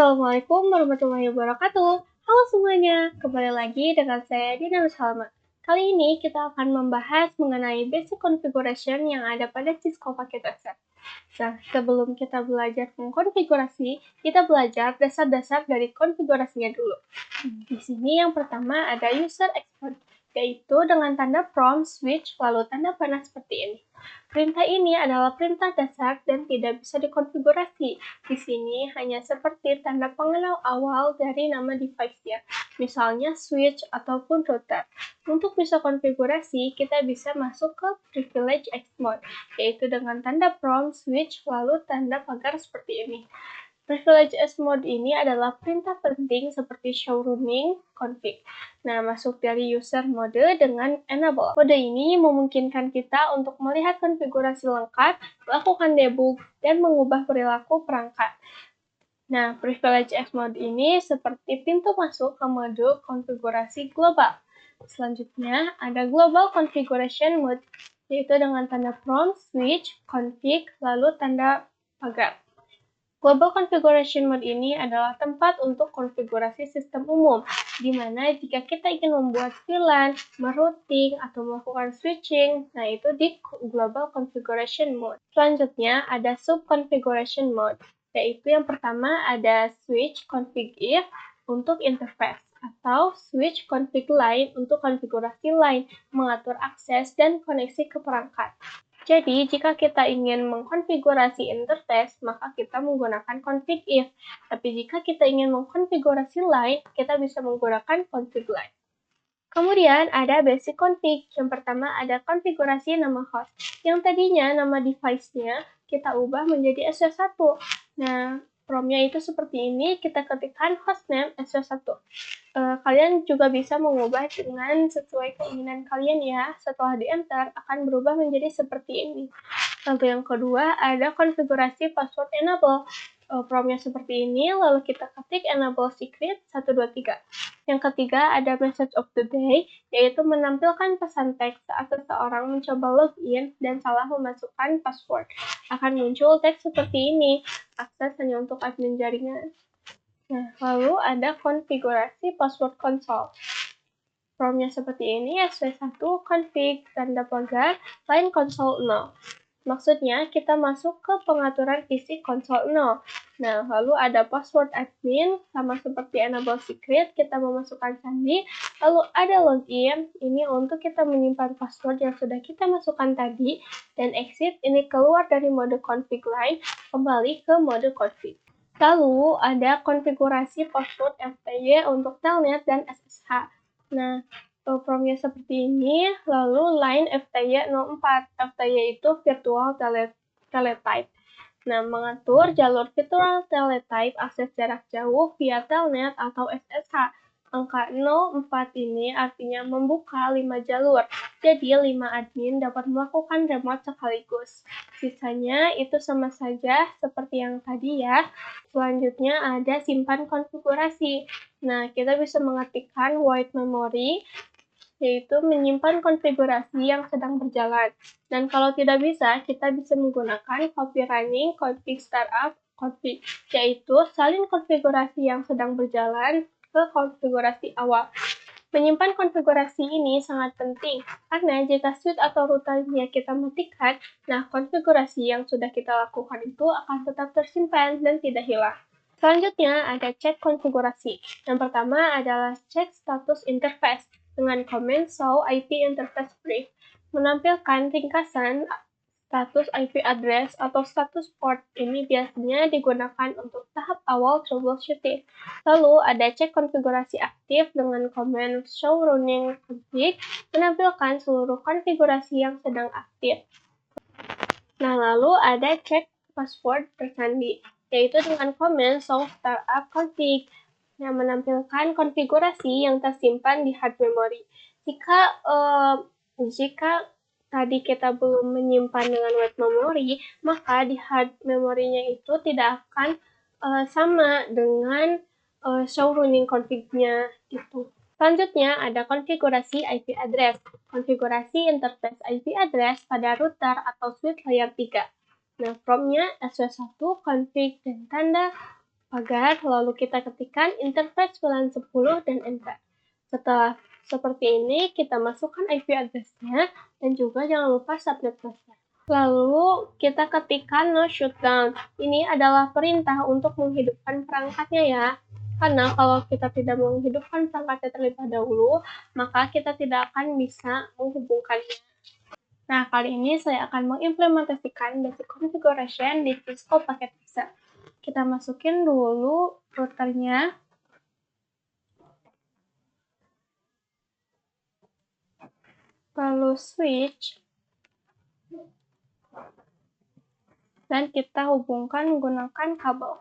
Assalamualaikum warahmatullahi wabarakatuh. Halo semuanya, kembali lagi dengan saya Dina Salma. Kali ini kita akan membahas mengenai basic configuration yang ada pada Cisco Packet Accept. Nah, sebelum kita belajar mengkonfigurasi, kita belajar dasar-dasar dari konfigurasinya dulu. Di sini yang pertama ada user export, yaitu dengan tanda prompt, switch, lalu tanda panah seperti ini. Perintah ini adalah perintah dasar dan tidak bisa dikonfigurasi. Di sini hanya seperti tanda pengenal awal dari nama device-nya, misalnya switch ataupun router. Untuk bisa konfigurasi, kita bisa masuk ke privilege X mode, yaitu dengan tanda prompt, switch, lalu tanda pagar seperti ini. Privilege X mode ini adalah perintah penting seperti show running, config. Nah, masuk dari user mode dengan enable. Mode ini memungkinkan kita untuk melihat konfigurasi lengkap, melakukan debug, dan mengubah perilaku perangkat. Nah, privilege X mode ini seperti pintu masuk ke mode konfigurasi global. Selanjutnya, ada global configuration mode, yaitu dengan tanda prompt, switch, config, lalu tanda pagar. Global Configuration Mode ini adalah tempat untuk konfigurasi sistem umum, di mana jika kita ingin membuat VLAN, merouting, atau melakukan switching, nah itu di Global Configuration Mode. Selanjutnya ada Sub-Configuration Mode, yaitu yang pertama ada Switch Config If untuk interface, atau Switch Config Line untuk konfigurasi line, mengatur akses dan koneksi ke perangkat. Jadi, jika kita ingin mengkonfigurasi interface, maka kita menggunakan config if. Tapi jika kita ingin mengkonfigurasi line, kita bisa menggunakan config line. Kemudian ada basic config. Yang pertama ada konfigurasi nama host. Yang tadinya nama device-nya kita ubah menjadi SW1. Nah, promnya itu seperti ini, kita ketikkan hostname SW1. Kalian juga bisa mengubah dengan sesuai keinginan kalian ya. Setelah di-enter akan berubah menjadi seperti ini. Lalu yang kedua ada konfigurasi password enable. Promnya seperti ini, lalu kita ketik enable secret 123. Yang ketiga ada message of the day, yaitu menampilkan pesan teks saat seseorang mencoba login dan salah memasukkan password. Akan muncul teks seperti ini, akses hanya untuk admin jaringan. Nah, lalu ada konfigurasi password console. Promnya seperti ini, sw1 config tanda pagar line console 0. Maksudnya, kita masuk ke pengaturan isi konsol 0. Nah, lalu ada password admin, sama seperti enable secret, kita memasukkan sandi. Lalu ada login, ini untuk kita menyimpan password yang sudah kita masukkan tadi. Dan exit, ini keluar dari mode config line, kembali ke mode config. Lalu ada konfigurasi password FTY untuk telnet dan SSH. Nah, promnya seperti ini, lalu line FTY 04. FTY itu virtual teletype. Nah, mengatur jalur virtual teletype akses jarak jauh via telnet atau SSH. Angka 04 ini artinya membuka 5 jalur, jadi 5 admin dapat melakukan remote sekaligus. Sisanya itu sama saja seperti yang tadi ya. Selanjutnya ada simpan konfigurasi. Nah, kita bisa mengetikkan void memory, yaitu menyimpan konfigurasi yang sedang berjalan. Dan kalau tidak bisa, kita bisa menggunakan copy running, config startup, config, yaitu salin konfigurasi yang sedang berjalan ke konfigurasi awal. Menyimpan konfigurasi ini sangat penting, karena jika switch atau routernya kita matikan, nah konfigurasi yang sudah kita lakukan itu akan tetap tersimpan dan tidak hilang. Selanjutnya ada cek konfigurasi. Yang pertama adalah cek status interface dengan command show IP interface brief, menampilkan ringkasan status IP address atau status port. Ini biasanya digunakan untuk tahap awal troubleshooting. Lalu ada cek konfigurasi aktif dengan command show running config, menampilkan seluruh konfigurasi yang sedang aktif. Nah, lalu ada cek password bersandi, yaitu dengan command show startup config yang menampilkan konfigurasi yang tersimpan di hard memory. Jika tadi kita belum menyimpan dengan web memory, maka di hard memory-nya itu tidak akan sama dengan show running config-nya itu. Selanjutnya ada konfigurasi IP address. Konfigurasi interface IP address pada router atau switch layer 3. Nah, promnya SW1 config dan tanda pagar, lalu kita ketikkan interface VLAN 10 dan enter. Setelah seperti ini, kita masukkan IP address-nya dan juga jangan lupa subnet mask-nya. Lalu kita ketikkan no shutdown. Ini adalah perintah untuk menghidupkan perangkatnya ya. Karena kalau kita tidak menghidupkan perangkatnya terlebih dahulu, maka kita tidak akan bisa menghubungkannya. Nah, kali ini saya akan mengimplementasikan basic configuration di Cisco Packet Tracer. Kita masukin dulu routernya. Lalu switch. Dan kita hubungkan menggunakan kabel.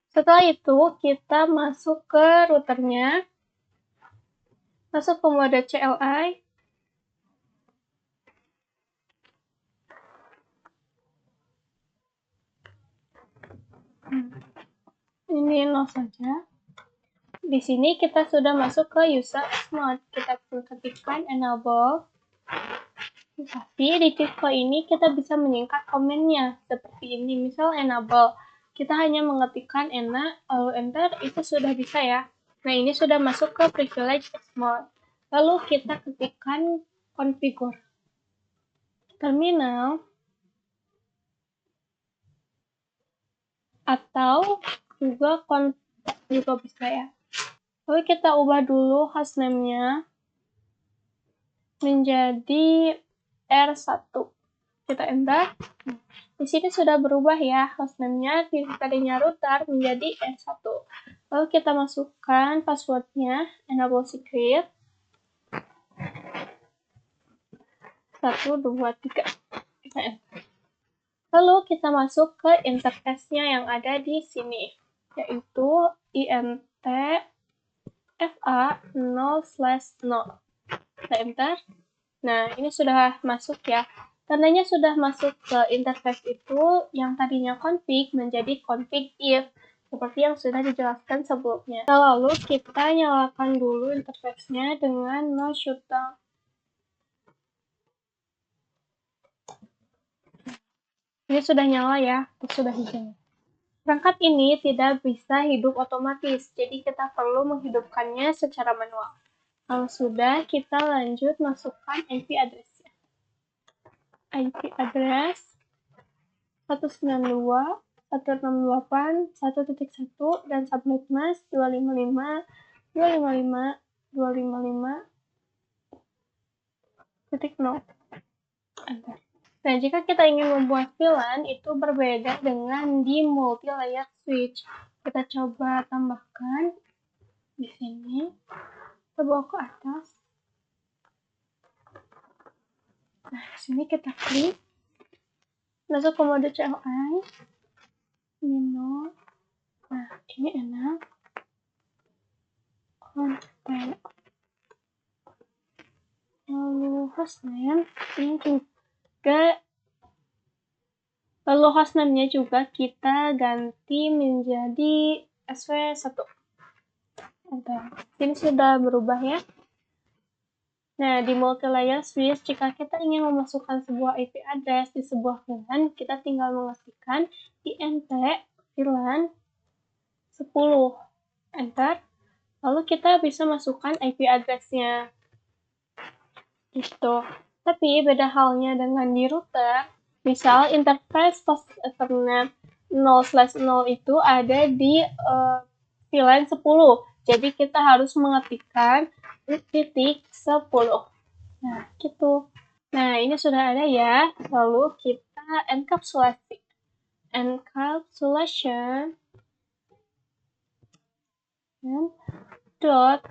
Setelah itu, kita masuk ke routernya. Masuk ke mode CLI. Ini no saja. Di sini kita sudah masuk ke user mode. Kita ketikkan enable. Tapi di Cisco ini kita bisa menyingkat komennya seperti ini. Misal enable. Kita hanya mengetikkan enak, lalu enter, itu sudah bisa ya. Nah, ini sudah masuk ke privilege mode. Lalu kita ketikkan configure. Terminal. Atau juga kontak juga bisa ya. Lalu kita ubah dulu hostname-nya menjadi R1. Kita enter. Di sini sudah berubah ya hostname-nya, tadinya router menjadi R1. Lalu kita masukkan passwordnya, enable secret. 1, 2, 3. Kita enter. Lalu kita masuk ke interface-nya yang ada di sini, yaitu int fa 0/0. Kita enter. Nah, ini sudah masuk ya. Tandanya sudah masuk ke interface itu yang tadinya config menjadi config if, seperti yang sudah dijelaskan sebelumnya. Lalu kita nyalakan dulu interface-nya dengan no shutdown. Ini sudah nyala ya, sudah hijau. Perangkat ini tidak bisa hidup otomatis, jadi kita perlu menghidupkannya secara manual. Kalau sudah, kita lanjut masukkan IP address-nya. IP address 192.168.1.1 dan subnet mask 255.255.255.0. Enter. Nah, jika kita ingin membuat VLAN, itu berbeda dengan di multi-layer switch. Kita coba tambahkan di sini, kita bawa ke atas. Nah, di sini kita klik, masuk ke mode CLI, ini no. Nah, ini enak. Kontak. Lalu hostname, ini juga. Lalu hostname-nya juga kita ganti menjadi SW1. Ini sudah berubah ya. Nah, di multi-layer switch, jika kita ingin memasukkan sebuah IP address di sebuah VLAN, kita tinggal mengetikkan int VLAN 10. Enter. Lalu kita bisa masukkan IP address-nya. Gitu. Tapi beda halnya dengan di router, misal interface post Ethernet 0/0 itu ada di VLAN 10. Jadi kita harus mengetikkan titik 10. Nah, gitu. Nah, ini sudah ada ya. Lalu kita enkapsulasi. Encapsulation dot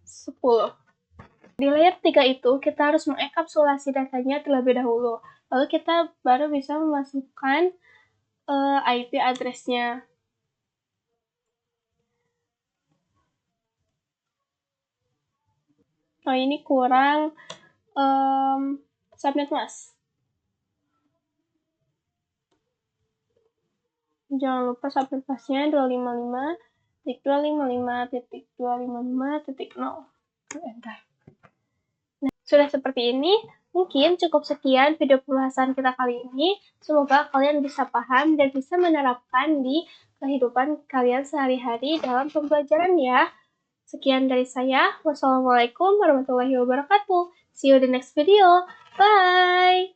10. Di layer 3 itu kita harus mengenkapsulasi datanya terlebih dahulu. Lalu kita baru bisa memasukkan IP address-nya. Oh, ini kurang subnet mask. Jangan lupa subnet mask-nya 255 1.255.255.0. Enter. Nah, sudah seperti ini. Mungkin cukup sekian video pembahasan kita kali ini. Semoga kalian bisa paham dan bisa menerapkan di kehidupan kalian sehari-hari dalam pembelajaran ya. Sekian dari saya. Wassalamualaikum warahmatullahi wabarakatuh. See you in the next video. Bye!